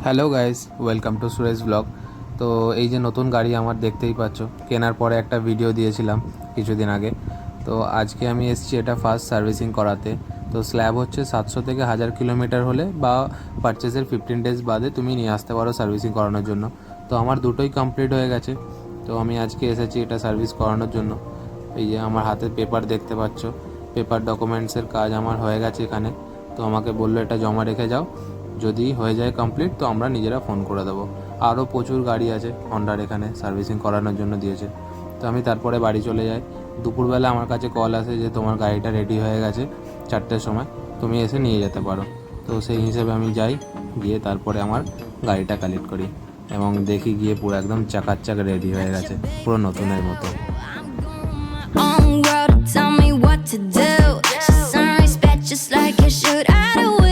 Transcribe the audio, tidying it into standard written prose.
Hello guys, welcome to Suresh blog. তো এই যে নতুন গাড়ি আমার দেখতেই পাচ্ছ, কেনার পরে একটা ভিডিও দিয়েছিলাম কিছুদিন আগে। তো আজকে আমি এসেছি এটা ফার্স্ট সার্ভিসিং করাতে। তো স্ল্যাব হচ্ছে 700 থেকে 1000 কিলোমিটার হলে বা পারচেসের 15 ডেজ বাদে তুমি নিয়ে আসতে পারো সার্ভিসিং করানোর জন্য। তো আমার দুটোই কমপ্লিট হয়ে গেছে। তো আমি আজকে এসেছি এটা সার্ভিস করানোর জন্য। এই যে আমার হাতে পেপার দেখতে পাচ্ছ, পেপার ডকুমেন্টসের কাজ আমার হয়ে গেছে এখানে। তো আমাকে বললো এটা জমা রেখে যাও, যদি হয়ে যায় কমপ্লিট তো আমরা নিজেরা ফোন করে দেবো। আরও প্রচুর গাড়ি আছে হন্ডার এখানে সার্ভিসিং করানোর জন্য দিয়েছে। তো আমি তারপরে বাড়ি চলে যাই। দুপুরবেলা আমার কাছে কল আসে যে তোমার গাড়িটা রেডি হয়ে গেছে, 4টের সময় তুমি এসে নিয়ে যেতে পারো। তো সেই হিসেবে আমি যাই, গিয়ে তারপরে আমার গাড়িটা কালেক্ট করি এবং দেখি গিয়ে পুরো একদম চাকাচ্চাক রেডি হয়ে গেছে, পুরো নতুনের মতো। Own world to tell me what to do. She's on respect just like you should. I do